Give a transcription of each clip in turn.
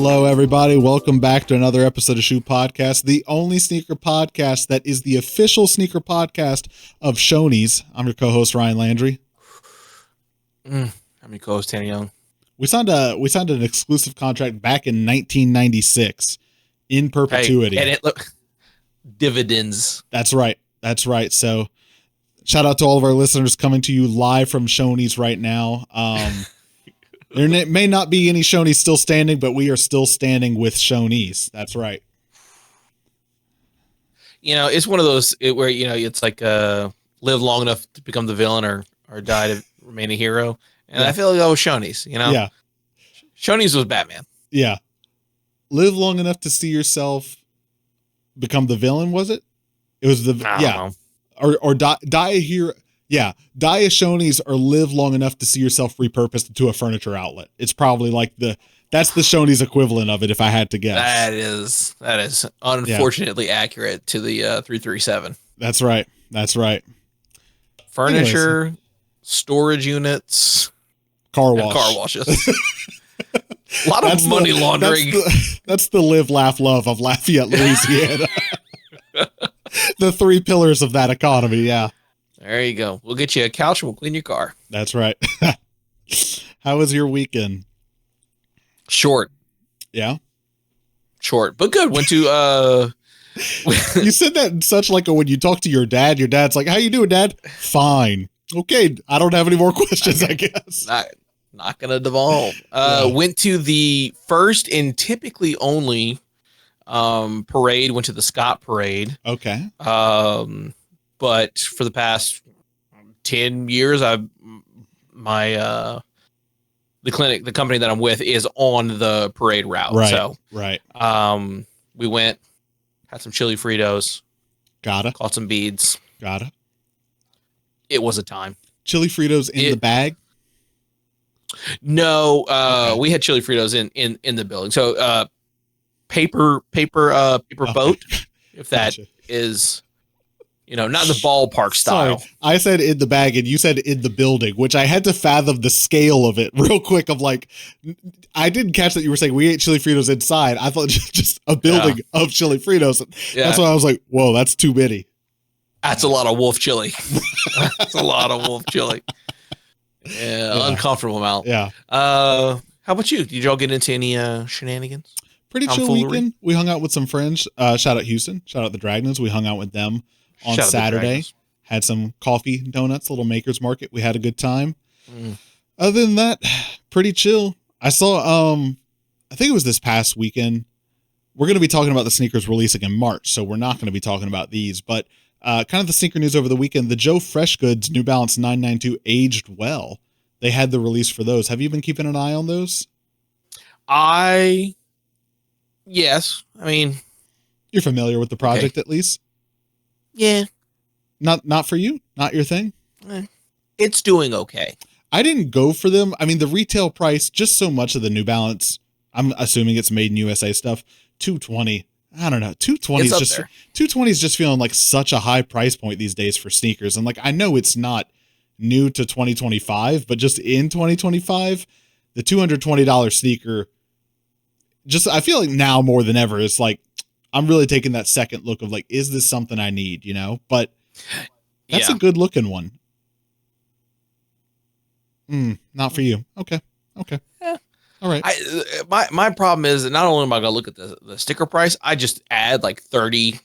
Hello, everybody. Welcome back to another episode of Shoe Podcast, the only sneaker podcast that is the official sneaker podcast of Shoney's. I'm your co-host, Ryan Landry. I'm your co-host, Tanner Young. We signed an exclusive contract back in 1996 in perpetuity. Hey, and it look dividends. That's right. So shout out to all of our listeners coming to you live from Shoney's right now. There may not be any Shoney's still standing, but we are still standing with Shoney's. That's right. You know, it's one of those where, you know, it's like live long enough to become the villain or die to remain a hero. And I feel like that was Shoney's, you know? Yeah. Shoney's was Batman. Yeah. Live long enough to see yourself become the villain, was it? It was the, I don't know. Or die a hero. Yeah, die a Shoney's or live long enough to see yourself repurposed into a furniture outlet. It's probably like that's the Shoney's equivalent of it, if I had to guess. That is unfortunately accurate to the 337. That's right. Furniture, Anyways. storage units, car washes. A lot of money laundering. That's the live, laugh, love of Lafayette, Louisiana. The three pillars of that economy. Yeah. There you go. We'll get you a couch and we'll clean your car. That's right. How was your weekend? Short. Yeah. Short, but good. Went to You said that in such like when you talk to your dad's like, "How you doing, Dad?" "Fine." "Okay, I don't have any more questions, I guess." Not gonna devolve. Went to the first and typically only parade. Went to the Scott Parade. Okay. But for the past 10 years, the company that I'm with is on the parade route. Right. So, right. We went, had some chili Fritos. Gotta. Caught some beads. Gotta. It was a time. Chili Fritos in the bag? No, okay. We had chili Fritos in the building. So, paper boat, if that is... You know, not the ballpark style. Sorry, I said in the bag and you said in the building, which I had to fathom the scale of it real quick. Of like, I didn't catch that you were saying we ate chili Fritos inside. I thought just a building of chili Fritos. Yeah. That's why I was like, whoa, that's too many. That's a lot of wolf chili. That's a lot of wolf chili. Yeah, uncomfortable amount. Yeah. How about you? Did y'all get into any shenanigans? Pretty chill weekend. We hung out with some friends. Shout out Houston. Shout out the Dragnons. We hung out with them on Saturday, had some coffee, donuts, little makers market. We had a good time. Other than that, pretty chill. I saw, I think it was this past weekend. We're going to be talking about the sneakers releasing in March, so we're not going to be talking about these, but kind of the sneaker news over the weekend, the Joe Freshgoods New Balance 992 aged well. They had the release for those. Have you been keeping an eye on those? Yes. I mean, you're familiar with the project at least? Yeah. Not for you? Not your thing? It's doing okay. I didn't go for them. I mean, the retail price, just so much of the New Balance, I'm assuming it's made in USA stuff, $220. I don't know. $220 is just feeling like such a high price point these days for sneakers. And like, I know it's not new to 2025, but just in 2025, the $220 sneaker, just, I feel like now more than ever, it's like, I'm really taking that second look of like, is this something I need, you know? But that's a good looking one. Not for you. Okay. Yeah. All right. My problem is that not only am I going to look at the sticker price, I just add like $30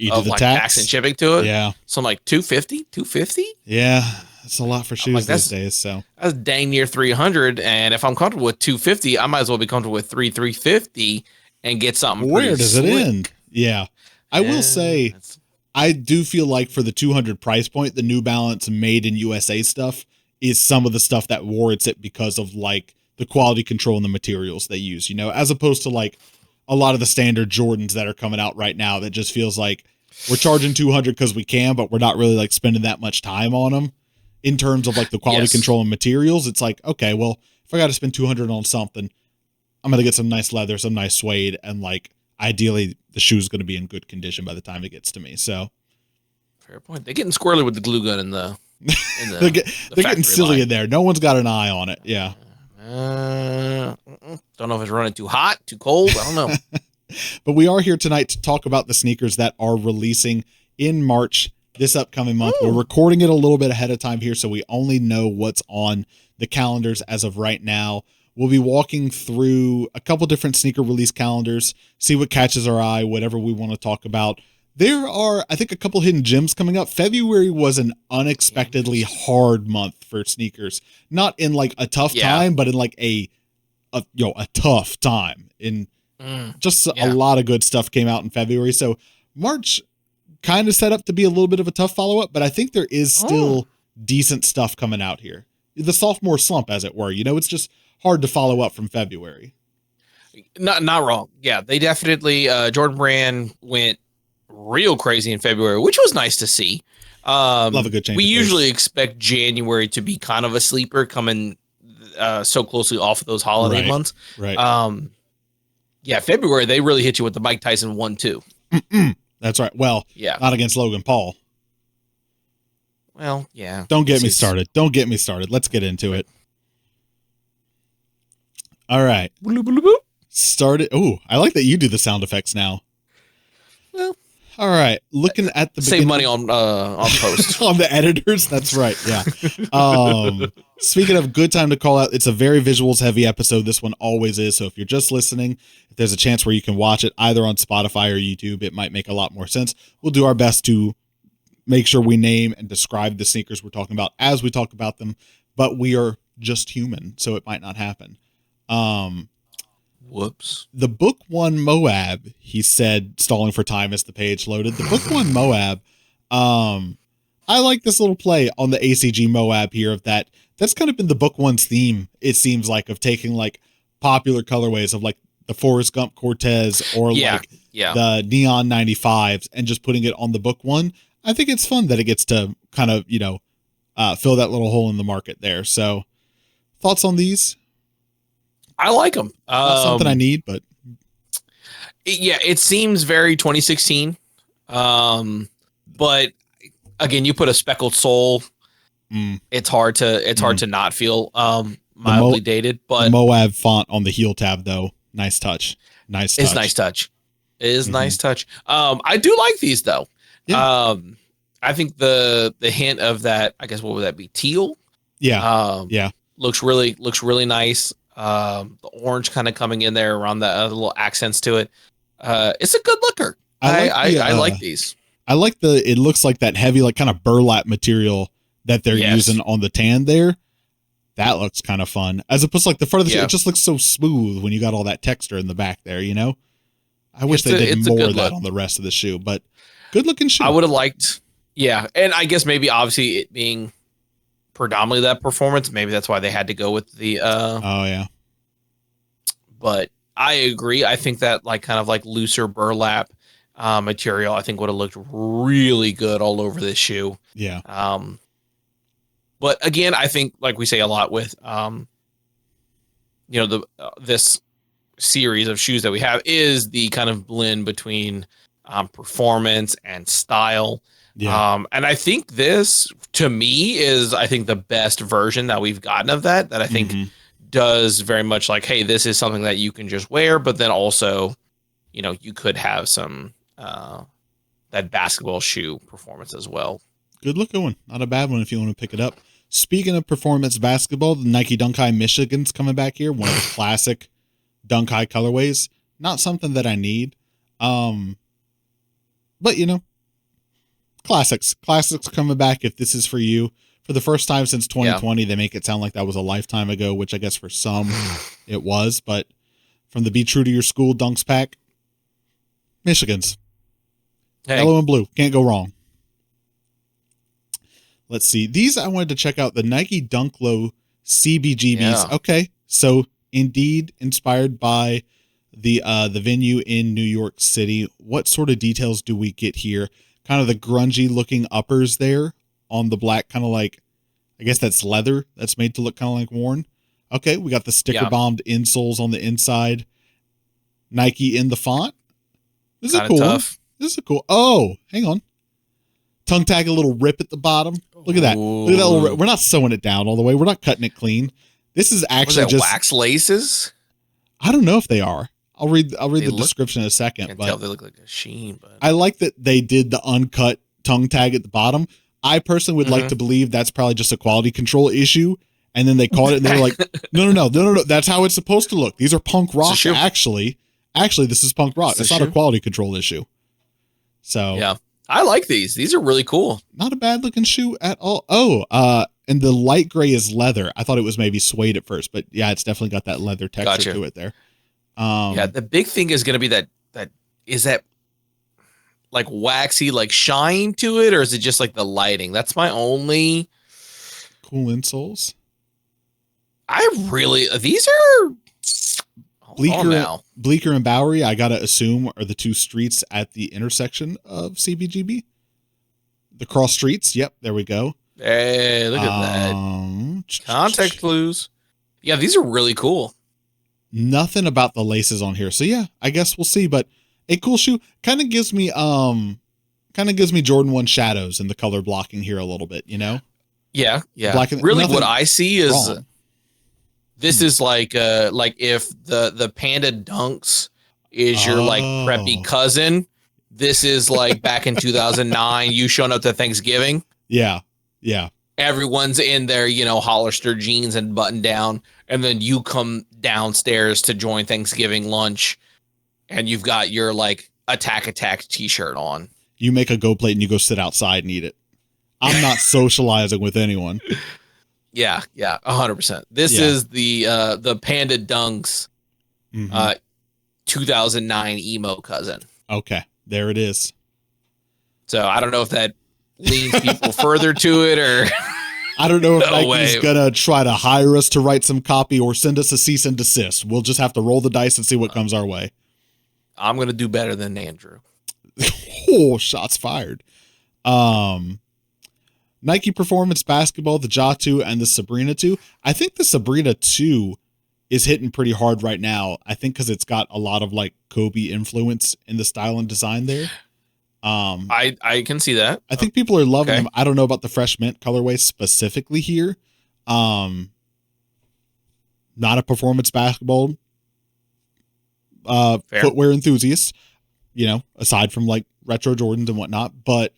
of like tax and shipping to it. Yeah. So I'm like $250. Yeah. It's a lot for shoes these days. So that's dang near $300. And if I'm comfortable with $250, I might as well be comfortable with $350 and get something. Where does it end? Yeah. I will say, I do feel like for the 200 price point, the New Balance made in USA stuff is some of the stuff that warrants it because of like the quality control and the materials they use, you know, as opposed to like a lot of the standard Jordans that are coming out right now that just feels like we're charging 200 because we can, but we're not really like spending that much time on them in terms of like the quality control and materials. It's like, okay, well, if I got to spend 200 on something, I'm going to get some nice leather, some nice suede, and like ideally the shoe's going to be in good condition by the time it gets to me. So fair point. They're getting squirrely with the glue gun in the they're getting silly in there. No one's got an eye on it. Yeah. Don't know if it's running too hot, too cold. I don't know. But we are here tonight to talk about the sneakers that are releasing in March this upcoming month. We're recording it a little bit ahead of time here, so we only know what's on the calendars as of right now. We'll be walking through a couple different sneaker release calendars, see what catches our eye, whatever we want to talk about. There are, I think, a couple hidden gems coming up. February was an unexpectedly hard month for sneakers. Not in like a tough time, but in like a tough time. A lot of good stuff came out in February. So March kind of set up to be a little bit of a tough follow-up, but I think there is still decent stuff coming out here. The sophomore slump, as it were. It's just hard to follow up from February. Not wrong. Yeah, they definitely, Jordan Brand went real crazy in February, which was nice to see. Love a good change. We usually expect January to be kind of a sleeper coming so closely off of those holiday months. Right. February, they really hit you with the Mike Tyson 1-2. That's right. Well, not against Logan Paul. Well, yeah. Don't get me started. Let's get into it. All right. Started. Oh, I like that you do the sound effects now. Well, all right. Looking at the save money on post on the editors. That's right. Yeah. Speaking of good time to call out, it's a very visuals heavy episode. This one always is. So if you're just listening, if there's a chance where you can watch it either on Spotify or YouTube, it might make a lot more sense. We'll do our best to make sure we name and describe the sneakers we're talking about as we talk about them, but we are just human, so it might not happen. Whoops. The Book One Moab, he said, stalling for time as the page loaded. The Book One Moab, I like this little play on the ACG Moab here of that. That's kind of been the Book One's theme, it seems like, of taking like popular colorways of like the Forrest Gump Cortez or the Neon 95s and just putting it on the Book One. I think it's fun that it gets to kind of, fill that little hole in the market there. So thoughts on these? I like them. Not something I need, but it seems very 2016. But again, you put a speckled sole. It's hard to not feel mildly dated. But the Moab font on the heel tab, though, nice touch. Nice touch. It's nice touch. It is nice touch. I do like these though. Yeah. I think the hint of that, I guess, what would that be? Teal. Yeah. Looks really nice. The orange kind of coming in there around the little accents to it. It's a good looker. I like these. I like it looks like that heavy, like kind of burlap material that they're using on the tan there. That looks kind of fun. As opposed to like the front of the shoe, it just looks so smooth when you got all that texture in the back there, I wish they did more of that on the rest of the shoe, but good looking shoe. I would have liked, and I guess maybe obviously it being predominantly that performance, maybe that's why they had to go with the but I agree. I think that like kind of like looser burlap material I think would have looked really good all over this shoe. But again, I think like we say a lot with this series of shoes that we have is the kind of blend between performance and style. And I think this, to me, is I think the best version that we've gotten of that I think does very much like, hey, this is something that you can just wear, but then also, you could have some that basketball shoe performance as well. Good looking one. Not a bad one if you want to pick it up. Speaking of performance basketball, the Nike Dunk High Michigan's coming back here. One of the classic Dunk High colorways. Not something that I need. But classics coming back if this is for you. For the first time since 2020, they make it sound like that was a lifetime ago, which I guess for some it was. But from the Be True to Your School Dunks pack, Michigan's. Yellow and blue. Can't go wrong. Let's see. These I wanted to check out. The Nike Dunk Low CBGBs. Yeah. Okay. So indeed inspired by the venue in New York City. What sort of details do we get here? Kind of the grungy looking uppers there on the black, kind of like, I guess that's leather that's made to look kind of like worn. Okay, we got the sticker bombed insoles on the inside. Nike in the font. This is a cool one. This is a cool. Oh, hang on. Tongue tag, a little rip at the bottom. Look at that. Look at that little rip. We're not sewing it down all the way. We're not cutting it clean. This is Was actually that just wax laces? I don't know if they are. I'll read the look- description in a second. Can't But tell if they look like a sheen, but I like that they did the uncut tongue tag at the bottom. I personally would like to believe that's probably just a quality control issue. And then they caught it and they were like, no. That's how it's supposed to look. These are punk rock. Actually, this is punk rock. It's not a quality control issue. So yeah, I like these. These are really cool. Not a bad looking shoe at all. Oh, and the light gray is leather. I thought it was maybe suede at first, but yeah, it's definitely got that leather texture to it there. Yeah, the big thing is going to be that like waxy, like shine to it, or is it just like the lighting? That's my only cool insoles. These are Bleecker and Bowery, I gotta assume, are the two streets at the intersection of CBGB. The cross streets. Yep, there we go. Hey, look at that. Context clues. Yeah, these are really cool. Nothing about the laces on here. So yeah, I guess we'll see. But a cool shoe kind of gives me Jordan 1 shadows in the color blocking here a little bit, you know? Yeah. Really what I see is wrong. This is like if the Panda Dunks is your like preppy cousin. This is like back in 2009, you showing up to Thanksgiving. Yeah. Everyone's in their, Hollister jeans and button down. And then you come downstairs to join Thanksgiving lunch and you've got your like Attack t-shirt on. You make a go plate and you go sit outside and eat it. I'm not socializing with anyone. Yeah, 100%. This is the Panda Dunks 2009 emo cousin. Okay, there it is. So I don't know if that leans people further to it or I don't know if Nike's gonna try to hire us to write some copy or send us a cease and desist. We'll just have to roll the dice and see what comes our way. I'm gonna do better than Andrew. Oh, shots fired. Nike Performance Basketball, the Ja 2 and the Sabrina 2. I think the Sabrina 2 is hitting pretty hard right now. I think because it's got a lot of like Kobe influence in the style and design there. I can see that. I think people are loving them. I don't know about the Fresh Mint colorway specifically here. Not a performance basketball footwear enthusiast, aside from like retro Jordans and whatnot. But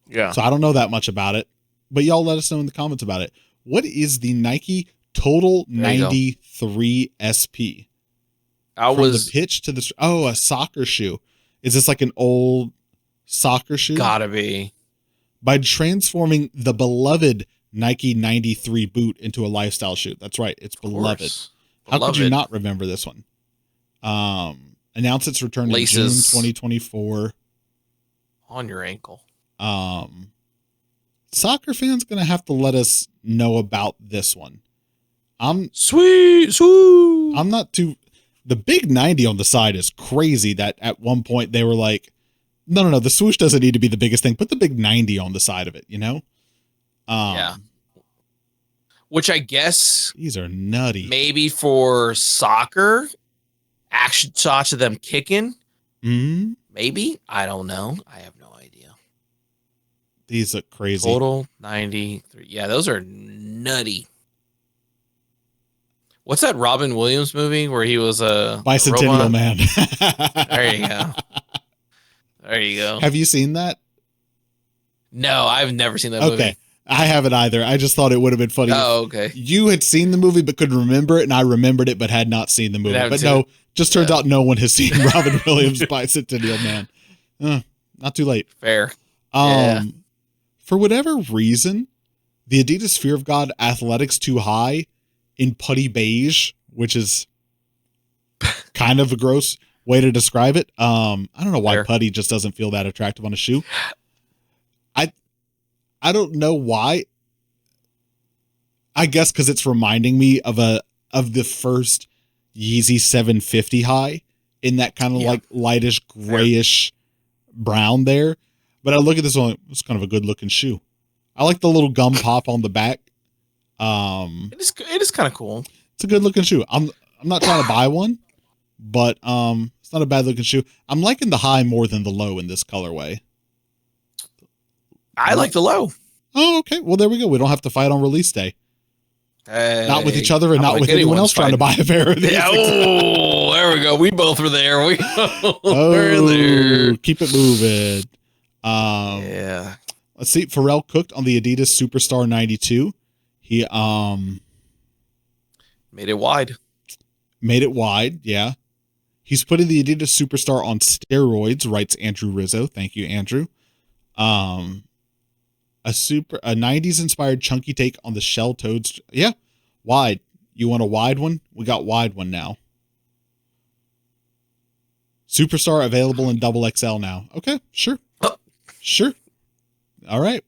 yeah, so I don't know that much about it. But y'all let us know in the comments about it. What is the Nike Total 93 SP? The pitch to the a soccer shoe. Is this like an old soccer shoe? Gotta be. By transforming the beloved Nike 93 boot into a lifestyle shoe. That's right. It's beloved. How could you not remember this one? Announce its return in June 2024. On your ankle. Soccer fans gonna have to let us know about this one. Sweet. I'm not too. The big 90 on the side is crazy. That at one point they were like, no, the swoosh doesn't need to be the biggest thing. Put the big 90 on the side of it, Yeah. Which I guess these are nutty. Maybe for soccer, action shots of them kicking. Mm-hmm. Maybe. I don't know. I have no idea. These are crazy. Total 93. Yeah, those are nutty. What's that Robin Williams movie where he was a Bicentennial Man? There you go. Have you seen that? No, I've never seen that movie. Okay. I haven't either. I just thought it would have been funny. Oh, okay. You had seen the movie but couldn't remember it, and I remembered it but had not seen the movie. But no, just turns out no one has seen Robin Williams' Bicentennial Man. Not too late. Fair. For whatever reason, the Adidas Fear of God Athletics 2 High in putty beige, which is kind of a gross way to describe it. I don't know why putty just doesn't feel that attractive on a shoe. I don't know why. I guess because it's reminding me of the first Yeezy 750 high in that kind of like lightish grayish brown there. But I look at this one, it's kind of a good looking shoe. I like the little gum pop on the back. It is kind of cool. It's a good looking shoe. I'm not trying to buy one, but it's not a bad looking shoe. I'm liking the high more than the low in this colorway. I like the low. Oh, okay. Well, there we go. We don't have to fight on release day. Not with each other and not with anyone else trying to buy a pair of these. Yeah, oh, there we go. We both were there. We're there. Keep it moving. Yeah. Let's see. Pharrell cooked on the Adidas Superstar 92. He made it wide. Yeah. He's putting the Adidas Superstar on steroids, writes Andrew Rizzo. Thank you, Andrew. A 90s inspired chunky take on the shell toads. Yeah. Wide. You want a wide one? We got wide one now. Superstar available in double XL now. Okay, sure. Sure. All right.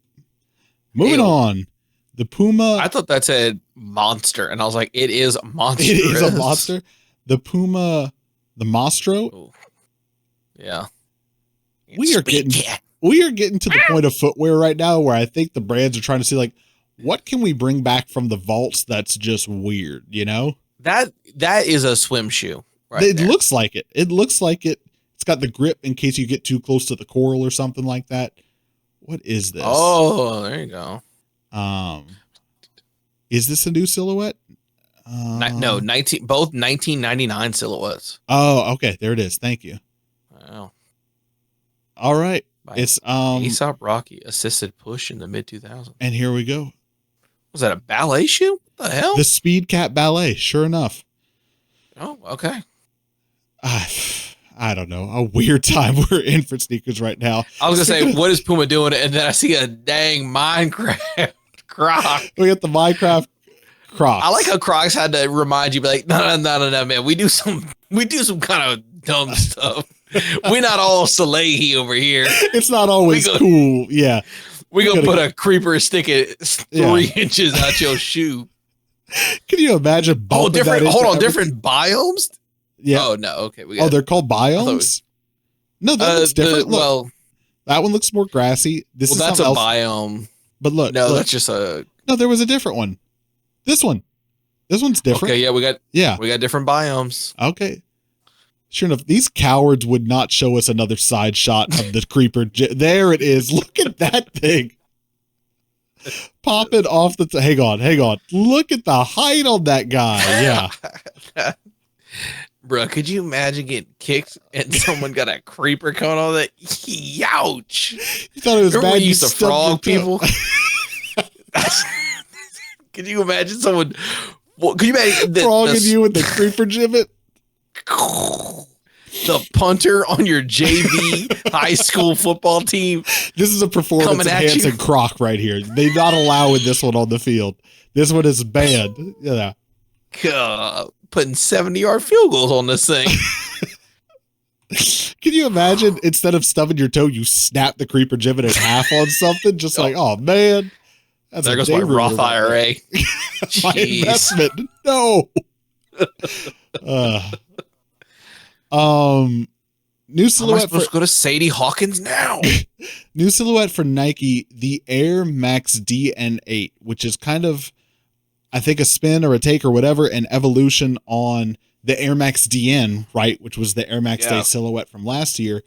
Moving on. The Puma. I thought that said monster, and I was like, it is a monster. It is a monster. The Puma, the Mastro. Ooh. Yeah. We are getting to the point of footwear right now where I think the brands are trying to see, like, what can we bring back from the vaults that's just weird, you know? That is a swim shoe. Right. It looks like it. It looks like it. It's got the grip in case you get too close to the coral or something like that. What is this? Oh, there you go. Is this a new silhouette? No, both 1999 silhouettes. Oh, okay. There it is. Thank you. Wow. All right. By It's Aesop Rocky assisted push in the mid 2000s. And here we go. Was that a ballet shoe? What the hell? The Speed Cat Ballet. Sure enough. Oh, okay. I don't know. A weird time we're in for sneakers right now. I was gonna say, what is Puma doing? And then I see a dang Minecraft Croc. We got the Minecraft Crocs. I like how Crocs had to remind you, be like, no, man. We do some kind of dumb stuff. We're not all Soleil over here. It's not always cool. Yeah. We gonna put a creeper stick at 3 inches out your shoe. Can you imagine? Different biomes? Yeah. Oh no. Okay. They're called biomes. No, that looks different. That one looks more grassy. That's a biome. But look, that's just a. No, there was a different one. This one's different. Okay, yeah, we got different biomes. Okay. Sure enough, these cowards would not show us another side shot of the creeper. There it is. Look at that thing. Popping off the... Hang on. Look at the height on that guy. Yeah. Bro, could you imagine getting kicked and someone got a creeper coming on that? Youch. You thought it was Remember bad? We used to frog people? Could you imagine someone... Could you imagine... Frogging you with the creeper gibbet? The punter on your JV high school football team. This is a performance enhancing croc right here. They're not allowing this one on the field. This one is banned. Yeah. Putting 70-yard field goals on this thing. Can you imagine, instead of stubbing your toe, you snap the creeper gibbet in half on something? Just like, oh man. There goes my Roth IRA. My investment. No. New silhouette. I'm supposed to go to Sadie Hawkins now. New silhouette for Nike, the Air Max DN8, which is kind of, I think, a spin or a take or whatever, an evolution on the Air Max DN, right? Which was the Air Max Day silhouette from last year.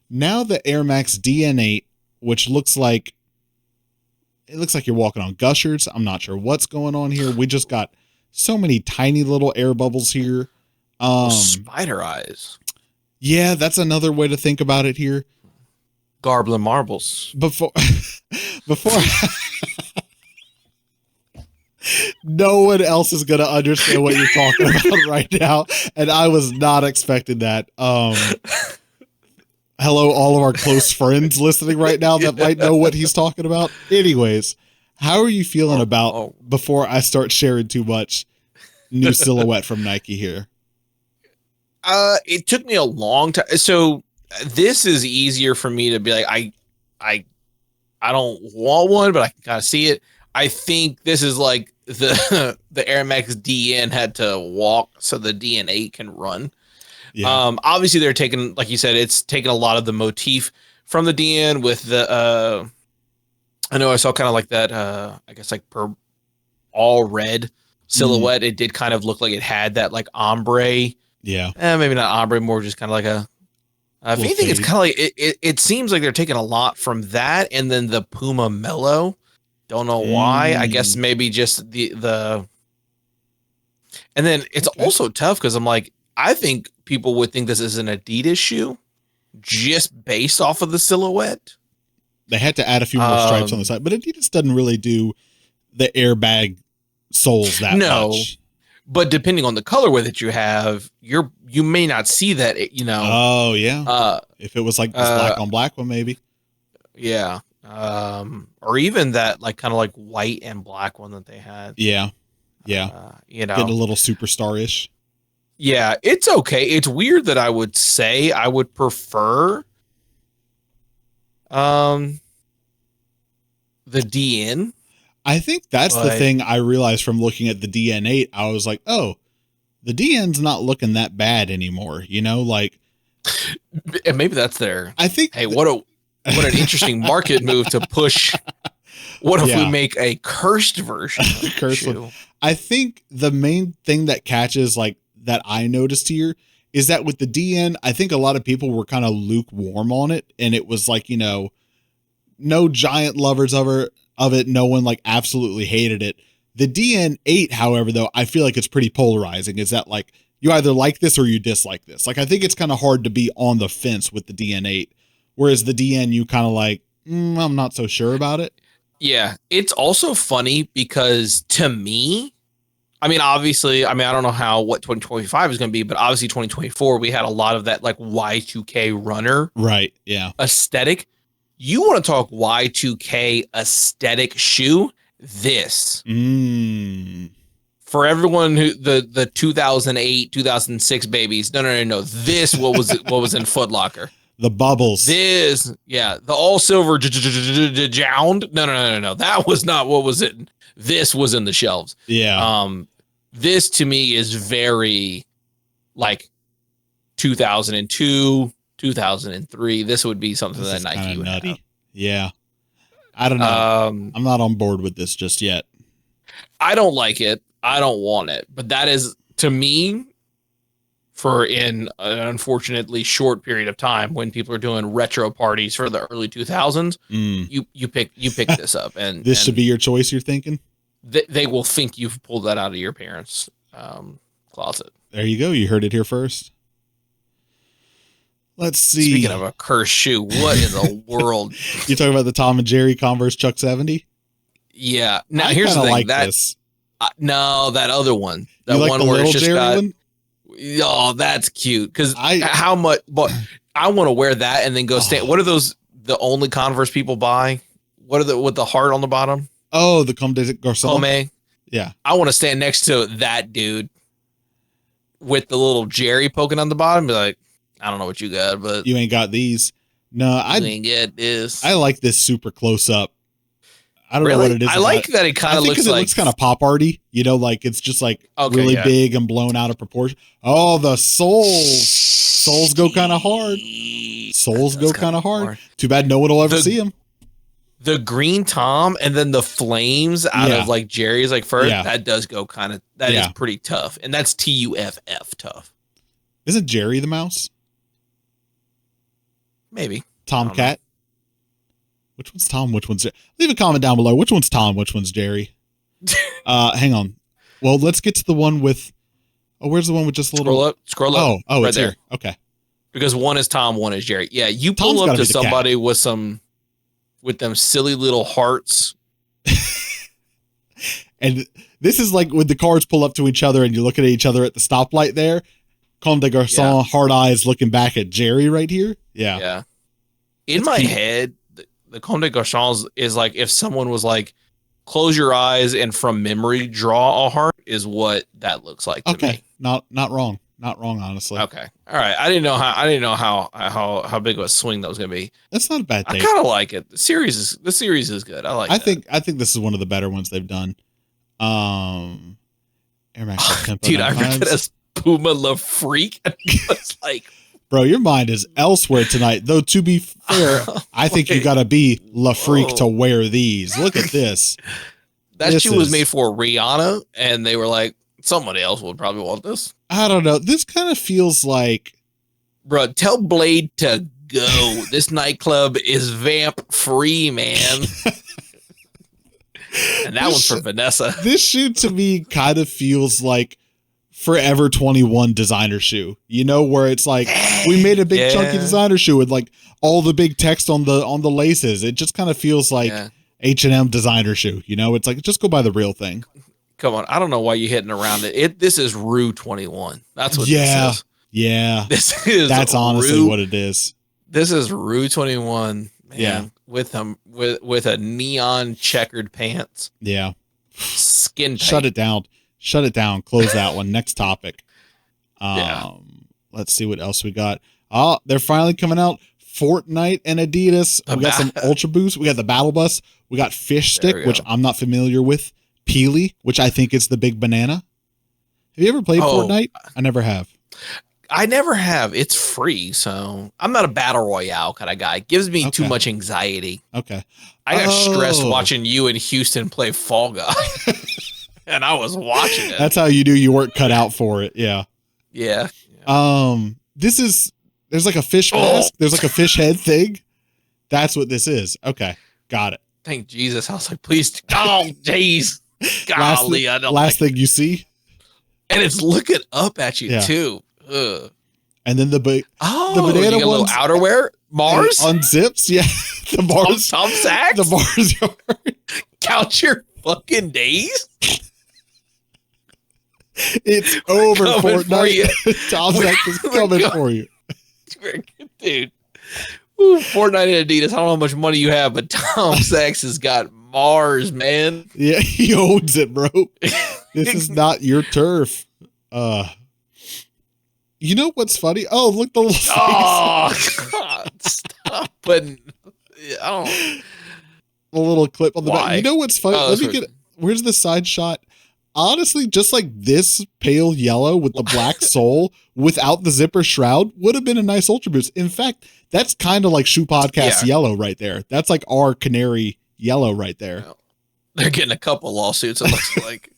Now the Air Max DN8, which looks like you're walking on gushers. I'm not sure what's going on here. We just got so many tiny little air bubbles here. Spider eyes. Yeah, that's another way to think about it here. Garblin marbles. Before no one else is going to understand what you're talking about right now, and I was not expecting that. Hello, all of our close friends listening right now that might know what he's talking about. Anyways, how are you feeling about, before I start sharing too much, new silhouette from Nike here? It took me a long time. So this is easier for me to be like, I don't want one, but I can kind of see it. I think this is like the Air Max DN had to walk so the DN8 can run. Yeah. Obviously they're taking, like you said, it's taking a lot of the motif from the DN with the, I know I saw kind of like that, I guess like all red silhouette. It did kind of look like it had that like ombre. Yeah. Maybe not ombre, more just kind of like a, if anything, it's kind of like, it seems like they're taking a lot from that. And then the Puma Mellow. Don't know why. I guess maybe just the And then it's also tough because I'm like, I think people would think this is an Adidas shoe just based off of the silhouette. They had to add a few more stripes on the side, but Adidas doesn't really do the airbag soles that much. But depending on the colorway that you have, you may not see that, you know. Oh yeah. If it was like this black on black one, maybe. Yeah. Or even that like kind of like white and black one that they had. Yeah. Yeah. You know, getting a little superstar-ish. Yeah, it's okay. It's weird that I would say I would prefer the DN. I think that's the thing I realized from looking at the DN8. I was like, oh, the DN's not looking that bad anymore. You know, like, and maybe that's their. I think. Hey, what an interesting market move to push. What if we make a cursed version? Cursed one. I think the main thing that catches like that I noticed here is that with the DN, I think a lot of people were kind of lukewarm on it, and it was like, you know, no giant lovers of it. No one like absolutely hated it. The DN8, however, though, I feel like it's pretty polarizing. Is that like you either like this or you dislike this? Like I think it's kind of hard to be on the fence with the DN8, whereas the DN you kind of like, I'm not so sure about it. Yeah, it's also funny because to me, I mean, obviously, I don't know what 2025 is going to be, but obviously 2024, we had a lot of that like Y2K runner. Right. Yeah. Aesthetic. You want to talk Y2K aesthetic shoe? This. For everyone who the 2008, 2006 babies. No. This what was in Foot Locker. The bubbles. This, the all silver jound. No. That was not what was it. This was in the shelves. Yeah. This to me is very like 2002, 2003. This would be something that Nike would have. Yeah. I don't know. I'm not on board with this just yet. I don't like it. I don't want it. But that is, to me, for in an unfortunately short period of time when people are doing retro parties for the early 2000s, you pick this up. And this should be your choice, you're thinking? They will think you've pulled that out of your parents' closet. There you go. You heard it here first. Let's see. Speaking of a cursed shoe, what in the world? You talking about the Tom and Jerry Converse Chuck 70? Yeah. Now here's the thing. Like this. No, that other one. That you like one the where little it's just Jerry one? Oh, that's cute. Because how much? But I want to wear that and then go stand. What are those? The only Converse people buy? What are with the heart on the bottom? Oh, the Comme des Garçons. Comme. Yeah. I want to stand next to that dude with the little Jerry poking on the bottom. Be like, I don't know what you got, but you ain't got these. No, I ain't get this. I like this super close up. I don't know what it is. I like that it kind of looks like. It looks kind of pop arty, you know, like it's just like really big and blown out of proportion. Oh, the soles go kind of hard. Soles go kind of hard. Too bad no one will ever see them. The green Tom and then the flames out of like Jerry's like fur. Yeah. That does go kind of. That is pretty tough, and that's TUFF tough. Isn't Jerry the mouse? Maybe. Tomcat. Which one's Tom? Which one's Jerry? Leave a comment down below. Which one's Tom? Which one's Jerry? Hang on. Well, let's get to the one with. Oh, where's the one with just a little? Scroll up. Oh, right it's there. Here. Okay. Because one is Tom, one is Jerry. Yeah, you pull Tom's up to somebody with them silly little hearts. And this is like when the cars pull up to each other and you're looking at each other at the stoplight there. Comme des Garçons, hard eyes looking back at Jerry right here. Yeah. Yeah. In my head, the Comme des Garçons is like if someone was like, close your eyes and from memory draw a heart is what that looks like to me. Not wrong. Not wrong, honestly. Okay. All right. I didn't know how big of a swing that was gonna be. That's not a bad thing. I kind of like it. The series is good. I think this is one of the better ones they've done. Air Max Tempo. Dude, I read as Puma La Freak. It's like, bro, your mind is elsewhere tonight. Though to be fair, I think you gotta be La Freak to wear these. Look at this. That shoe was made for Rihanna, and they were like, somebody else would probably want this. I don't know. This kind of feels like, bro, tell Blade to go. This nightclub is vamp free, man. And that one's for Vanessa. This shoe to me kind of feels like Forever 21 designer shoe, where it's like we made a big chunky designer shoe with like all the big text on the laces. It just kind of feels like H&M designer shoe, it's like, just go buy the real thing. Come on. I don't know why you're hitting around it. This is Rue 21. That's what this is. Yeah. That's honestly what it is. This is Rue 21, man, with a neon checkered pants. Yeah. Skin tight. Shut it down. Close that one. Next topic. Let's see what else we got. Oh, they're finally coming out. Fortnite and Adidas. We got some Ultra Boost. We got the Battle Bus. We got Fish Stick, which I'm not familiar with. Peely, which I think is the big banana. Have you ever played Fortnite? I never have. I never have. It's free, so I'm not a battle royale kind of guy. It gives me too much anxiety. Okay. I got stressed watching you in Houston play Fall Guy. And I was watching it. That's how you do. You weren't cut out for it. Yeah. Yeah. There's like a fish mask. There's like a fish head thing. That's what this is. Okay. Got it. Thank Jesus. I was like, please. Oh, jeez. Golly. Last thing you see. And it's looking up at you too. Ugh. And then the banana you got a little outerwear. Mars unzips. Yeah. The Mars. Tom Sachs. The Mars yard. Count your fucking days. It's over, Fortnite. Tom Sachs is coming for you. Dude. Ooh, Fortnite and Adidas. I don't know how much money you have, but Tom Sachs has got Mars, man. Yeah, he owns it, bro. This is not your turf. You know what's funny? Oh, look, the little face. Oh, God, stop putting. The little clip on the back. You know what's funny? Oh, Let me get. Where's the side shot? Honestly, just like this pale yellow with the black sole without the zipper shroud would have been a nice Ultra Boost. In fact, that's kind of like Shoe Podcast yellow right there. That's like our canary yellow right there. They're getting a couple lawsuits, it looks like.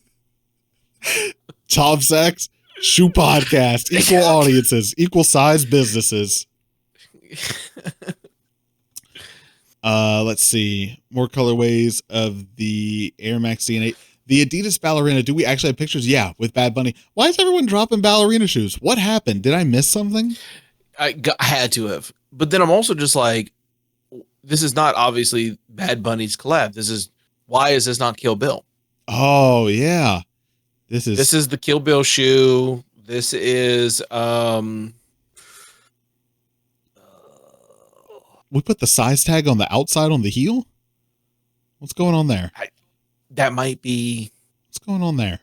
Tom Sachs, Shoe Podcast, equal audiences, equal size businesses. Let's see. More colorways of the Air Max DNA. The Adidas ballerina, do we actually have pictures? Yeah, with Bad Bunny. Why is everyone dropping ballerina shoes? What happened? Did I miss something? I had to have. But then I'm also just like, this is not obviously Bad Bunny's collab. Why is this not Kill Bill? Oh, yeah. This is the Kill Bill shoe. This is we put the size tag on the outside on the heel? What's going on there? That might be. What's going on there?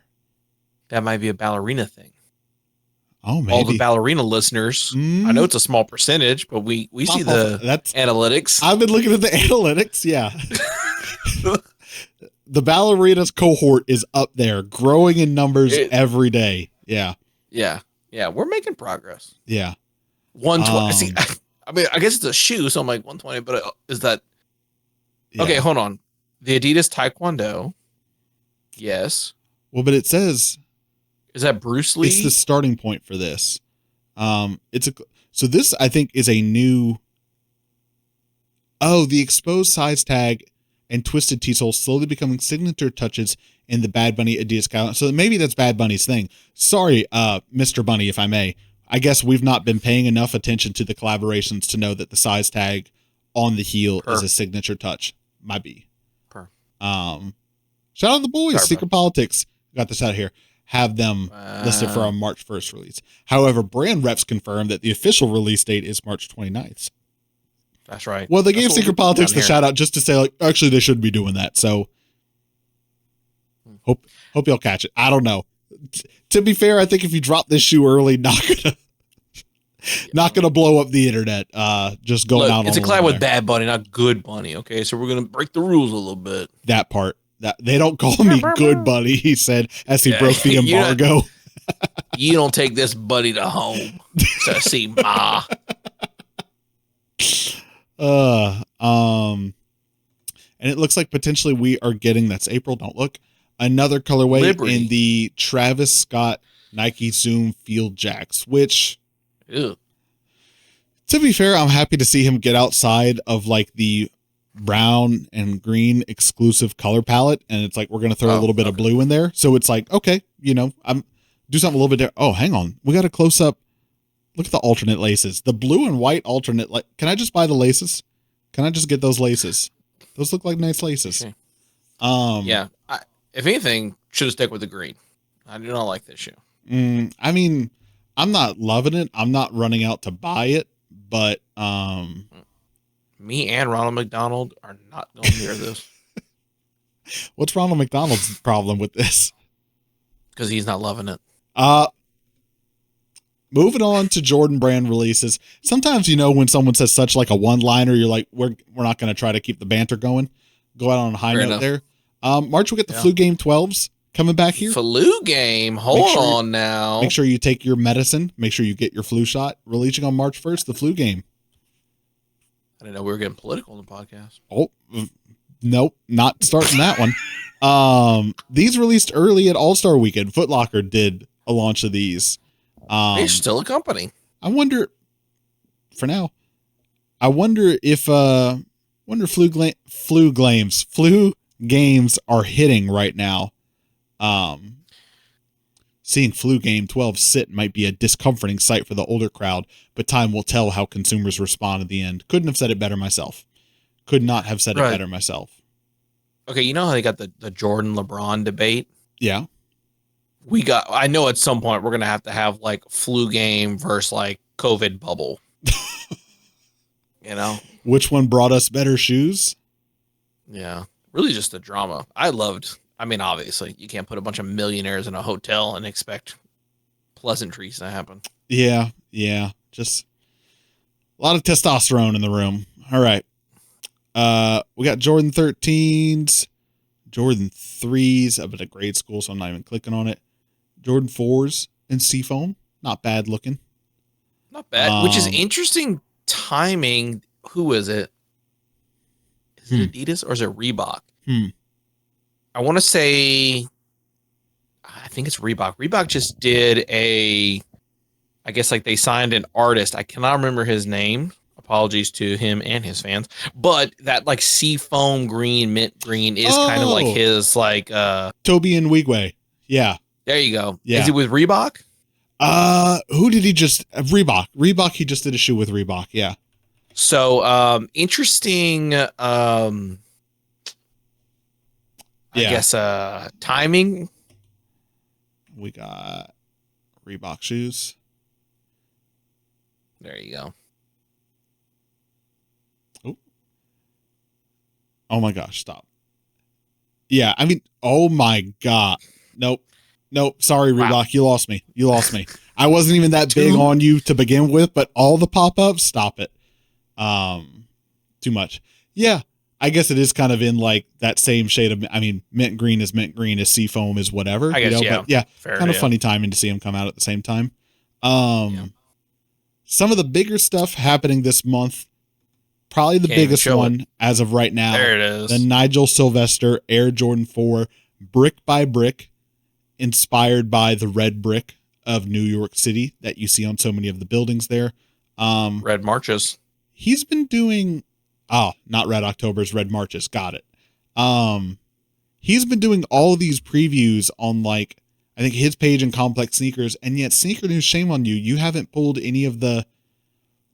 That might be a ballerina thing. Oh, maybe. All the ballerina listeners. I know it's a small percentage, but we see the analytics. I've been looking at the analytics. Yeah. The ballerinas cohort is up there, growing in numbers every day. Yeah. Yeah. Yeah. We're making progress. Yeah. 120. See, I mean, I guess it's a shoe, so I'm like 120, but is that. Yeah. Okay, hold on. The Adidas Taekwondo. Yes. Well, but it says. Is that Bruce Lee? It's the starting point for this. So this, I think, is a new. Oh, the exposed size tag and twisted T-sole slowly becoming signature touches in the Bad Bunny Adidas guideline. So maybe that's Bad Bunny's thing. Sorry, Mr. Bunny, if I may. I guess we've not been paying enough attention to the collaborations to know that the size tag on the heel is a signature touch. Might be. Shout out to the boys. Sorry, Secret Politics. Got this out here. Have them listed for a March 1st release. However, brand reps confirmed that the official release date is March 29th. That's right. Well, they gave Secret Politics the shout out just to say, like, actually, they shouldn't be doing that. So hope you'll catch it. I don't know. To be fair, I think if you drop this shoe early, not gonna blow up the internet. Just going out. It's a collab with Bad Bunny, not Good Bunny. Okay, so we're gonna break the rules a little bit. That part. That they don't call me Good Bunny, he said as he broke the embargo. You don't take this buddy to home to see Ma. And it looks like potentially we are getting, that's April, don't look, another colorway Liberty in the Travis Scott Nike Zoom Field Jacks, which to be fair, I'm happy to see him get outside of like the brown and green exclusive color palette, and it's like we're gonna throw a little bit of blue in there, so it's like, okay, I'm do something a little bit different. Oh, hang on. We got a close up. Look at the alternate laces. The blue and white alternate. Can I just buy the laces? Can I just get those laces? Those look like nice laces. Okay. Yeah. If anything, should have stuck with the green. I do not like this shoe. I mean, I'm not loving it. I'm not running out to buy it, but me and Ronald McDonald are not going near this. What's Ronald McDonald's problem with this? Because he's not loving it. Moving on to Jordan Brand releases. Sometimes, when someone says such like a one-liner, you're like, we're not going to try to keep the banter going. Go out on a high note there. March, we get the Flu Game 12s coming back here. Flu Game. Hold on now. Make sure you take your medicine. Make sure you get your flu shot. Releasing on March 1st, the Flu Game. I didn't know we were getting political on the podcast. Oh, nope. Not starting that one. These released early at All-Star Weekend. Foot Locker did a launch of these. They're still a company. I wonder, for now, I wonder if flu games are hitting right now. Seeing Flu Game 12 sit might be a discomforting sight for the older crowd, but time will tell how consumers respond at the end. Couldn't have said it better myself. Could not have said it better myself. Okay, you know how they got the Jordan LeBron debate? Yeah. I know at some point we're going to have like Flu Game versus like COVID bubble. Which one brought us better shoes? Yeah. Really just the drama. Obviously you can't put a bunch of millionaires in a hotel and expect pleasantries to happen. Yeah. Yeah. Just a lot of testosterone in the room. All right. We got Jordan 13s, Jordan 3s. I'm at a grade school, so I'm not even clicking on it. Jordan 4s and Seafoam. Not bad looking. Not bad. Which is interesting timing. Who is it? Is it Adidas or is it Reebok? I want to say, I think it's Reebok. Reebok just did I guess like they signed an artist. I cannot remember his name. Apologies to him and his fans. But that like seafoam green, mint green is kind of like his like Toby and Wigwe. Yeah. There you go. Yeah. Is it with Reebok? Who did he just Reebok. Reebok, he just did a shoe with Reebok, yeah. So interesting I guess timing. We got Reebok shoes. There you go. Oh my gosh, stop. Yeah, oh my God. Nope. Sorry, Reebok. Wow. You lost me. I wasn't even that big on you to begin with, but all the pop-ups, stop it. Too much. Yeah, I guess it is kind of in like that same shade of, mint green is mint green, is seafoam is whatever. I guess, But yeah, fair, kind of funny timing to see them come out at the same time. Some of the bigger stuff happening this month. Probably the biggest one as of right now. There it is. The Nigel Sylvester Air Jordan 4 brick by brick, inspired by the red brick of New York City that you see on so many of the buildings there. Red Marches. He's been doing, not Red October's, Red Marches. Got it. He's been doing all these previews on like, I think his page and Complex Sneakers, and yet Sneaker News, shame on you. You haven't pulled any of the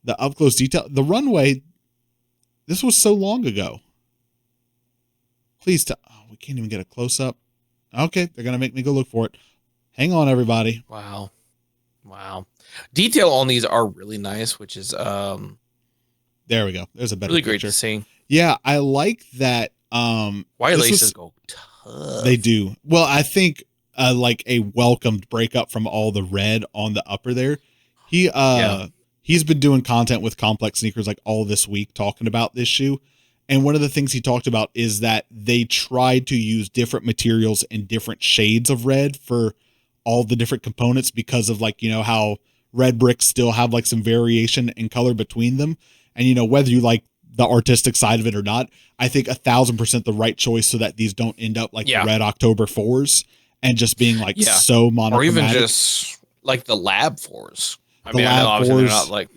up close detail. The runway, this was so long ago. Please we can't even get a close up. Okay, they're going to make me go look for it. Hang on, everybody. Wow. Detail on these are really nice, which is there we go. There's a better really picture. Great to see. Yeah, I like that. White laces go tough. They do. Well, I think like a welcomed breakup from all the red on the upper there. He's been doing content with Complex Sneakers like all this week talking about this shoe. And one of the things he talked about is that they tried to use different materials and different shades of red for all the different components because of like, how red bricks still have like some variation in color between them. And, whether you like the artistic side of it or not, I think 1,000% the right choice so that these don't end up like the Red October 4s and just being like so monochromatic. Or even just like the Lab 4s. I know obviously they're not like,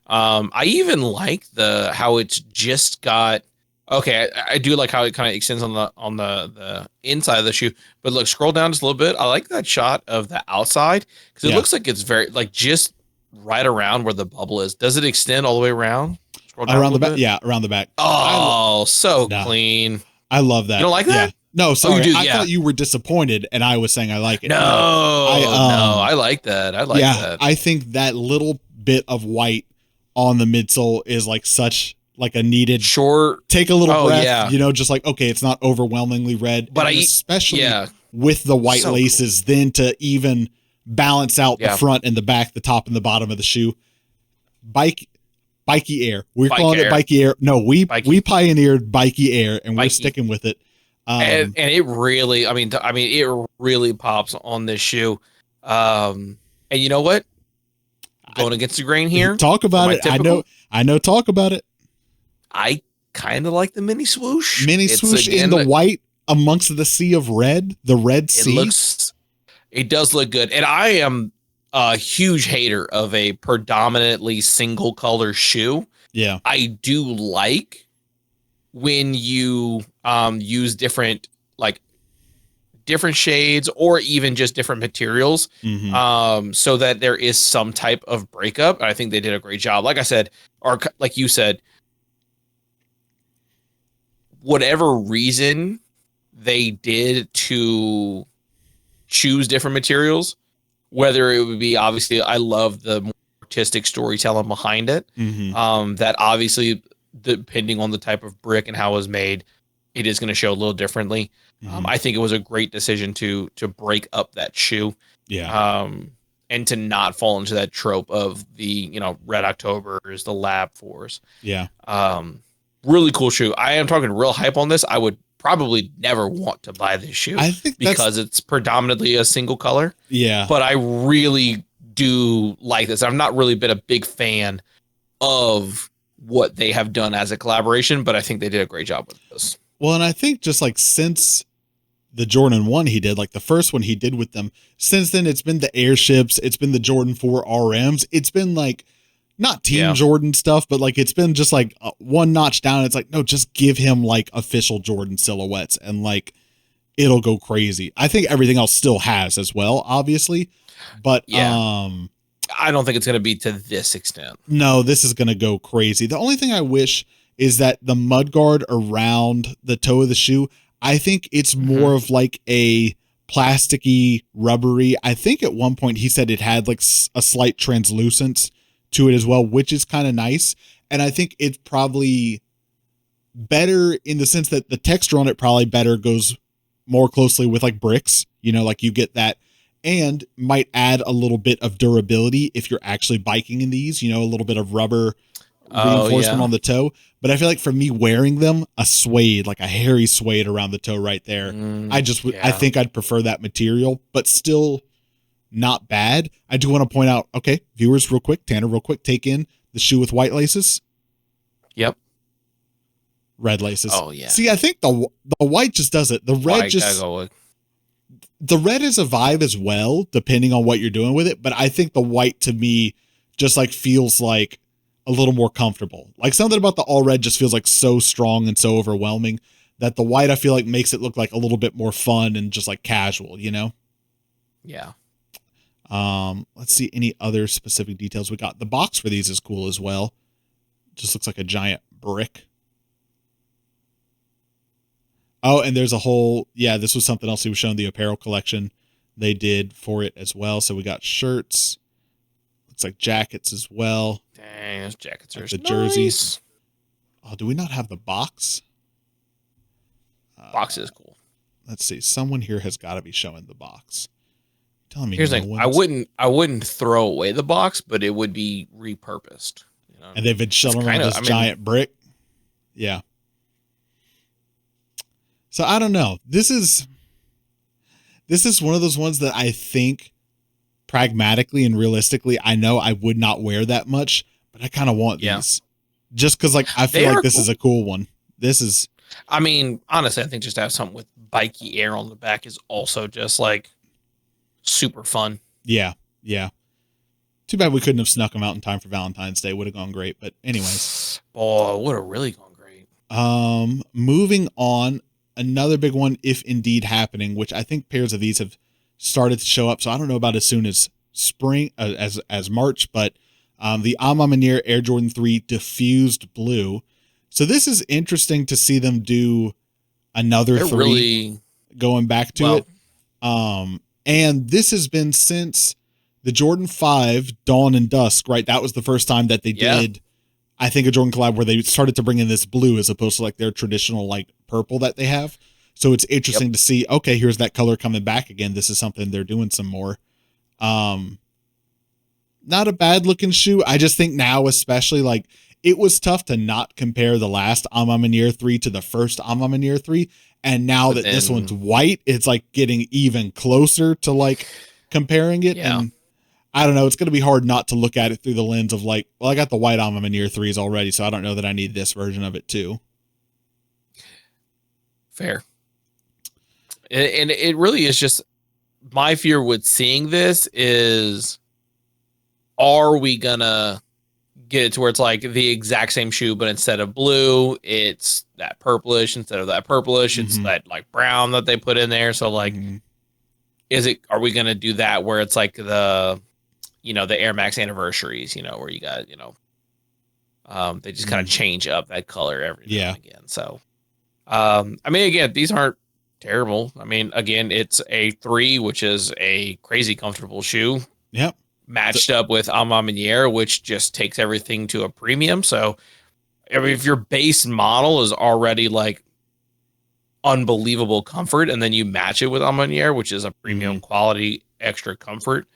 I even like how it's just got Okay, I do like how it kind of extends on the inside of the shoe. But look, scroll down just a little bit. I like that shot of the outside because it looks like it's very like just right around where the bubble is. Does it extend all the way around? Scroll down Around the back, bit. yeah, around the back. Oh, so clean. I love that. You don't like that? Yeah. No, sorry. you do, I thought you were disappointed, and I was saying I like it. No, I like that. I like that. I think that little bit of white on the midsole is like such like a needed short. Take a little breath, just like, okay, it's not overwhelmingly red, but especially with the white laces, cool. Then to even balance out the front and the back, the top and the bottom of the shoe. Bikey Air. We're calling it Bikey Air. No, we pioneered Bikey Air, and we're sticking with it. And it really, I mean, it really pops on this shoe. And you know what? Going against the grain here. Talk about it. I know. Talk about it. I kind of like the mini swoosh. Swoosh in the white amongst the sea of red. The red sea. It does look good, and I am a huge hater of a predominantly single color shoe. Yeah, I do like when you use different shades or even just different materials, so that there is some type of breakup. I think they did a great job. Like I said, or like you said, whatever reason they did to choose different materials, whether it would be, obviously, I love the more artistic storytelling behind it. That obviously, depending on the type of brick and how it was made, it is going to show a little differently. I think it was a great decision to break up that shoe. Yeah. And to not fall into that trope of the, Red Octobers, the Lab 4s. Yeah. Really cool shoe. I am talking real hype on this. I would probably never want to buy this shoe. I think because it's predominantly a single color. Yeah. But I really do like this. I've not really been a big fan of what they have done as a collaboration, but I think they did a great job with this. Well, and I think just like since the Jordan 1 he did, like the first one he did with them, since then it's been the airships, it's been the Jordan 4 RMs, it's been like not Team Jordan stuff, but like it's been just like one notch down. It's like, no, just give him like official Jordan silhouettes and like it'll go crazy. I think everything else still has as well, obviously, but I don't think it's going to be to this extent. No, this is going to go crazy. The only thing I wish is that the mudguard around the toe of the shoe, I think it's more of like a plasticky, rubbery. I think at one point he said it had like a slight translucence to it as well, which is kind of nice. And I think it's probably better in the sense that the texture on it probably better goes more closely with like bricks, like you get that, and might add a little bit of durability if you're actually biking in these, a little bit of rubber reinforcement on the toe. But I feel like for me wearing them, a suede, like a hairy suede around the toe right there, I think I'd prefer that material, but still not bad. I do want to point out, okay, viewers, real quick, Tanner, real quick, take in the shoe with white laces. Yep. Red laces. Oh yeah. See, I think the white just does it. The red the red is a vibe as well, depending on what you're doing with it. But I think the white to me just like feels like a little more comfortable. Like something about the all red just feels like so strong and so overwhelming that the white I feel like makes it look like a little bit more fun and just like casual, Yeah. Let's see any other specific details we got. The box for these is cool as well. Just looks like a giant brick. Oh, and there's a whole, this was something else he was showing, the apparel collection they did for it as well. So we got shirts, looks like jackets as well. Dang, those jackets are the jerseys. Oh, do we not have the box? Box is cool. Let's see. Someone here has got to be showing the box. Telling me here's the thing. I wouldn't throw away the box, but it would be repurposed. And they've been shuttling around this giant brick. Yeah. So I don't know. This is one of those ones that I think pragmatically and realistically, I know I would not wear that much, but I kind of want these just because like I feel like this is a cool one. This is. I mean, honestly, I think just to have something with Bikey Air on the back is also just like super fun. Yeah. Yeah. Too bad we couldn't have snuck them out in time for Valentine's Day. Would have gone great. But anyways. Oh, would have really gone great. Moving on, another big one, if indeed happening, which I think pairs of these have started to show up. So I don't know about as soon as spring, as March, but the A Ma Maniére Air Jordan 3 diffused blue. So this is interesting to see them do another They're three really going back to it. And this has been since the Jordan 5 Dawn and Dusk, right? That was the first time that they did, I think, a Jordan collab where they started to bring in this blue as opposed to like their traditional like purple that they have. So it's interesting to see, okay, here's that color coming back again. This is something they're doing some more. Not a bad looking shoe. I just think now, especially, like, it was tough to not compare the last A Ma Maniére 3 to the first A Ma Maniére 3. And now that this one's white, it's like getting even closer to like comparing it. Yeah. And I don't know, it's going to be hard not to look at it through the lens of like, well, I got the white A Ma Maniére 3s already, so I don't know that I need this version of it too. Fair. And it really is just, my fear with seeing this is, are we gonna get it to where it's like the exact same shoe, but instead of blue, it's that purplish. Instead of that purplish, it's that like brown that they put in there. So like, are we gonna do that where it's like the Air Max anniversaries, where you got, they just kind of change up that color every now and again. So, I mean, again, these aren't terrible. I mean, again, it's a 3, which is a crazy comfortable shoe. Yep. Matched up with A Ma Maniére, which just takes everything to a premium. So, I mean, if your base model is already like unbelievable comfort, and then you match it with A Ma Maniére, which is a premium quality, extra comfort,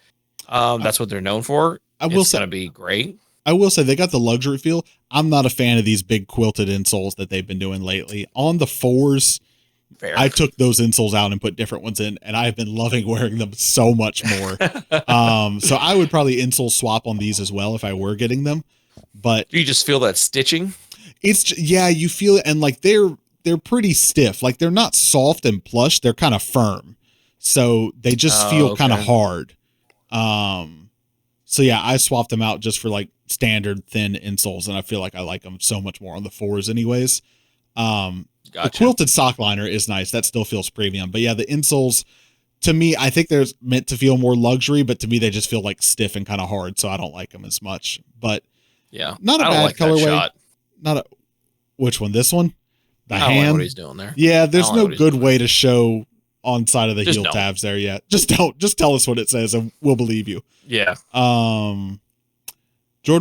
that's what they're known for. It's gonna be great. I will say they got the luxury feel. I'm not a fan of these big quilted insoles that they've been doing lately. On the 4s, I took those insoles out and put different ones in, and I've been loving wearing them so much more. So I would probably insole swap on these as well if I were getting them. But do you just feel that stitching? You feel it, and like they're pretty stiff. Like they're not soft and plush; they're kind of firm. So they just feel kind of hard. So yeah, I swapped them out just for like standard thin insoles, and I feel like I like them so much more on the 4s, anyways. The quilted sock liner is nice. That still feels premium. But yeah, the insoles, to me, I think they're meant to feel more luxury, but to me, they just feel like stiff and kind of hard. So I don't like them as much. But yeah, not a bad colorway. Which one? This one? The hand? I don't like what he's doing there. Yeah, there's no good way to show on side of the heel tabs there yet. Just tell us what it says and we'll believe you. Yeah. Jordan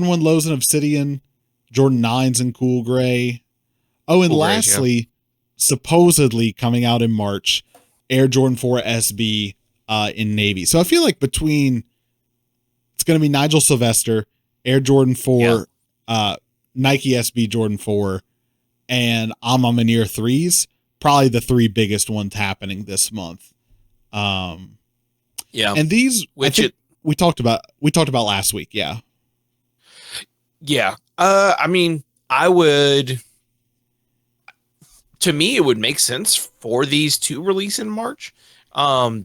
1 Lows in Obsidian, Jordan 9s in cool gray. Oh, and lastly, supposedly coming out in March, Air Jordan 4 SB in navy. So I feel like it's going to be Nigel Sylvester, Air Jordan 4, Nike SB Jordan 4, and A Ma Maniére 3s. Probably the 3 biggest ones happening this month. And these, we talked about last week. Yeah. Yeah. I mean, to me, it would make sense for these to release in March,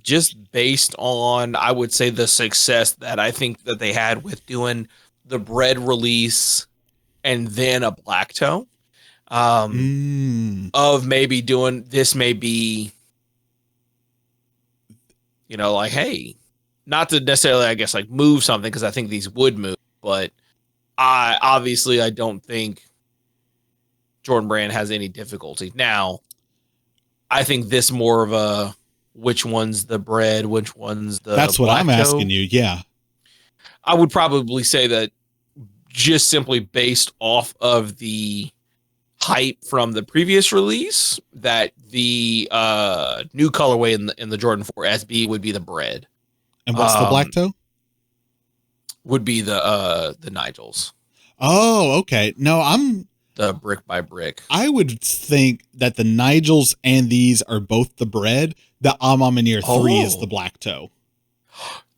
just based on, I would say, the success that I think that they had with doing the bread release and then a black toe, of maybe doing this, maybe, like, hey, not to necessarily, I guess, like move something, because I think these would move, but I don't think Jordan Brand has any difficulty. Now, I think this more of a, which one's the bread, which one's the That's what I'm asking you. Yeah. I would probably say that just simply based off of the hype from the previous release, that the new colorway in the Jordan 4 SB would be the bread. And what's the black toe? Would be the Nigels. Oh, okay. No, the brick by brick. I would think that the Nigels and these are both the bread. The A Ma Maniére 3 is the black toe.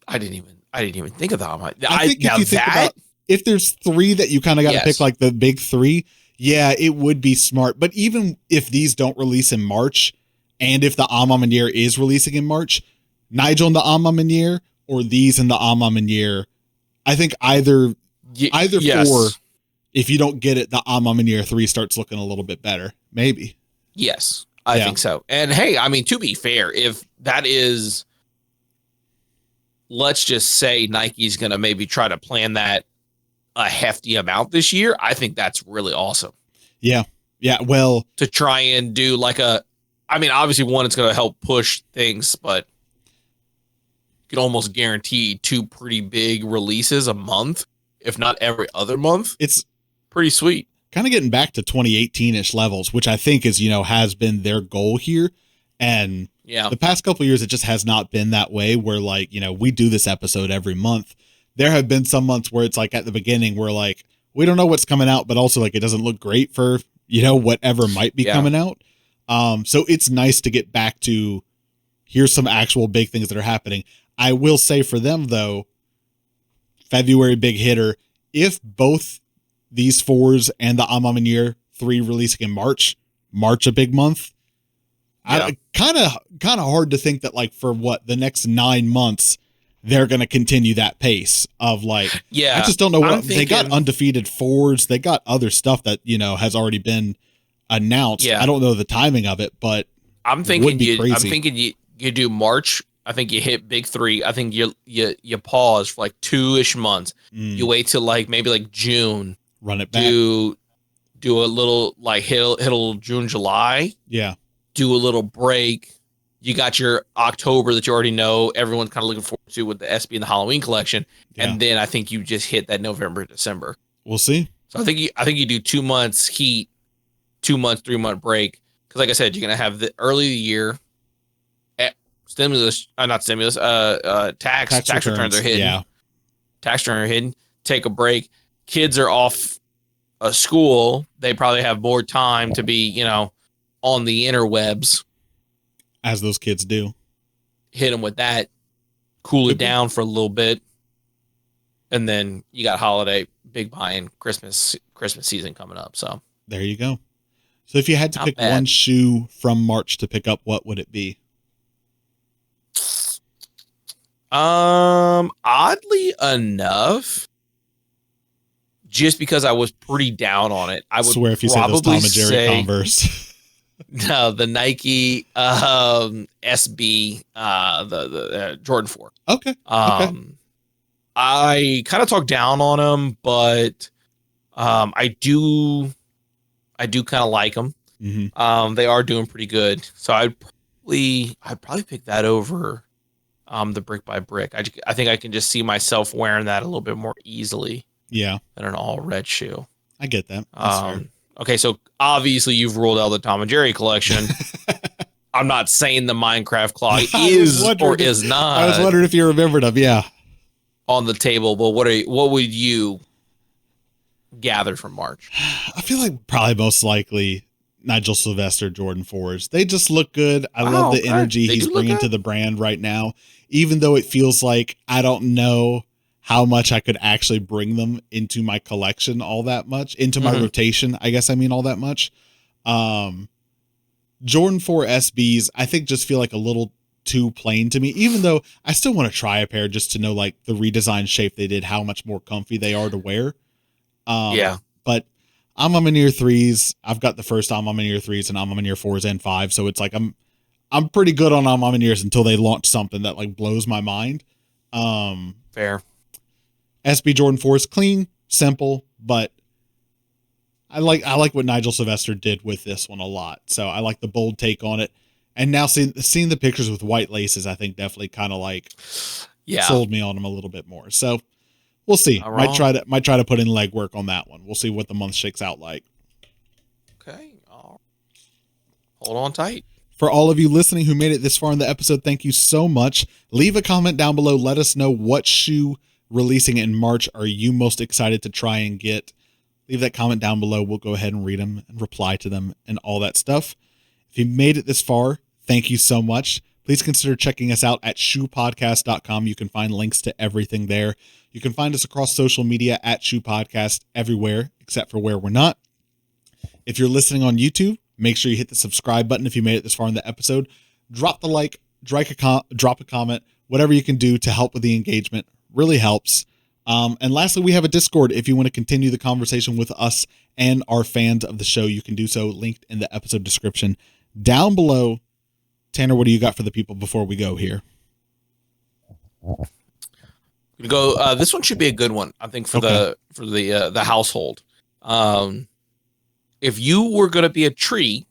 I didn't even think of the A Ma. I think if you think about, if there's 3 that you kind of got to pick, like the big 3, yeah, it would be smart. But even if these don't release in March, and if the A Ma Maniére is releasing in March, Nigel and the A Ma Maniére, or these and the A Ma Maniére, I think either 4, if you don't get it, the A Ma Maniére 3 starts looking a little bit better. maybe. Yes, I think so. And hey, I mean, to be fair, if that is, let's just say Nike's going to maybe try to plan that a hefty amount this year, I think that's really awesome. Yeah. Yeah. Well, to try and do like I mean, obviously one, it's going to help push things, but you can almost guarantee 2 pretty big releases a month, if not every other month. It's pretty sweet. Kind of getting back to 2018-ish levels, which I think is, has been their goal here. And the past couple of years, it just has not been that way where like, we do this episode every month. There have been some months where it's like at the beginning, we're like, we don't know what's coming out, but also like, it doesn't look great for, whatever might be coming out. So it's nice to get back to here's some actual big things that are happening. I will say for them though, February big hitter, if both these 4s and the I'm in year 3 releasing in March a big month. Yeah. Kind of hard to think that like for the next 9 months, they're going to continue that pace of like, I just don't know what they got. Undefeated 4s. They got other stuff that, has already been announced. Yeah. I don't know the timing of it, but I'm thinking you do March. I think you hit big 3. I think you pause for like 2-ish months. You wait till like maybe like June. Run it back. Do a little like hit June, July. Yeah. Do a little break. You got your October that you already know everyone's kind of looking forward to with the SB and the Halloween collection, and then I think you just hit that November, December. We'll see. So I think you do 2 months heat, 2 months, 3-month break, because like I said, you're gonna have the early of the year stimulus, not stimulus, tax returns are hidden. Yeah, tax returns are hidden. Take a break. Kids are off school. They probably have more time to be, on the interwebs. As those kids do. Hit them with that. Cool it down for a little bit. And then you got holiday, big buy-in, Christmas season coming up. So there you go. So if you had to pick one shoe from March to pick up, what would it be? Oddly enough, just because I was pretty down on it, I would swear if you said those Tom and Jerry Converse. No, the Nike SB, the Jordan 4. Okay. I kind of talked down on them, but I do kind of like them. Mm-hmm. They are doing pretty good, so I'd probably pick that over the brick by brick. I think I can just see myself wearing that a little bit more easily. Yeah. Than an all red shoe. I get that. That's fair. Okay, so obviously you've ruled out the Tom and Jerry collection. I'm not saying the Minecraft claw is or is not. I was wondering if you remembered them. Yeah. On the table, but what would you gather from March? I feel like probably most likely Nigel Sylvester Jordan 4s. They just look good. I love the energy he's bringing to the brand right now, even though it feels like I don't know how much I could actually bring them into my collection all that much, into my rotation, I guess I mean all that much. Jordan 4 SBs, I think just feel like a little too plain to me, even though I still want to try a pair just to know like the redesigned shape they did, how much more comfy they are to wear. But I'm in year 3s. I've got the first I'm in year 3s and I'm in year 4s and 5. So it's like, I'm pretty good on I'm in years until they launch something that like blows my mind. Fair. SB Jordan 4 is clean, simple, but I like what Nigel Sylvester did with this one a lot. So I like the bold take on it. And now seeing the pictures with white laces, I think definitely kind of like sold me on them a little bit more. So we'll see. Might try to put in legwork on that one. We'll see what the month shakes out like. Okay. Hold on tight. For all of you listening who made it this far in the episode, thank you so much. Leave a comment down below. Let us know what shoe releasing in March are you most excited to try and get. Leave that comment down below. We'll go ahead and read them and reply to them and all that stuff. If you made it this far, thank you so much. Please consider checking us out at shoepodcast.com. You can find links to everything there. You can find us across social media at shoepodcast everywhere except for where we're not. If you're listening on YouTube, make sure you hit the subscribe button if you made it this far in the episode. Drop the like, drop a comment, whatever you can do to help with the engagement really helps. And lastly, we have a Discord. If you want to continue the conversation with us and our fans of the show, you can do so, linked in the episode description down below. Tanner, what do you got for the people before we go here? We go. This one should be a good one, I think, for the household. If you were going to be a tree,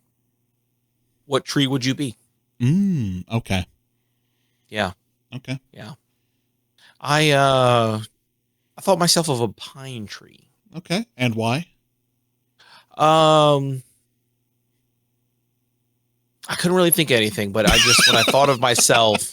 what tree would you be? Okay. Yeah. Okay. Yeah. I thought myself of a pine tree. Okay. And why? I couldn't really think of anything, but when I thought of myself,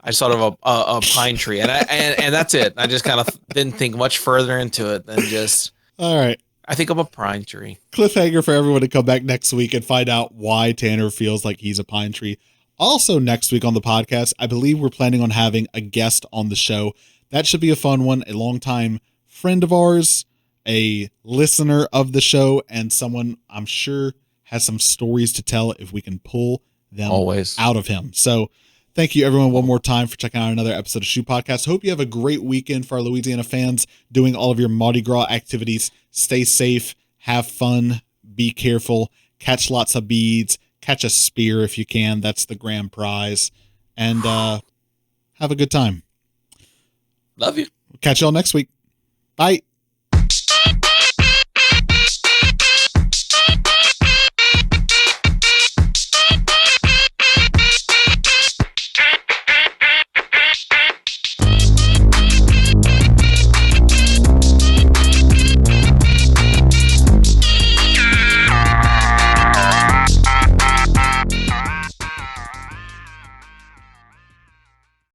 I just thought of a pine tree, and that's it. I just kind of didn't think much further into it than just. All right. I think I'm a pine tree. Cliffhanger for everyone to come back next week and find out why Tanner feels like he's a pine tree. Also, next week on the podcast, I believe we're planning on having a guest on the show. That should be a fun one. A longtime friend of ours, a listener of the show, and someone I'm sure has some stories to tell if we can pull them out of him. So thank you, everyone, one more time for checking out another episode of Shoe Podcast. Hope you have a great weekend for our Louisiana fans doing all of your Mardi Gras activities. Stay safe, have fun, be careful, catch lots of beads, catch a spear if you can. That's the grand prize. And have a good time. Love you. Catch y'all next week. Bye.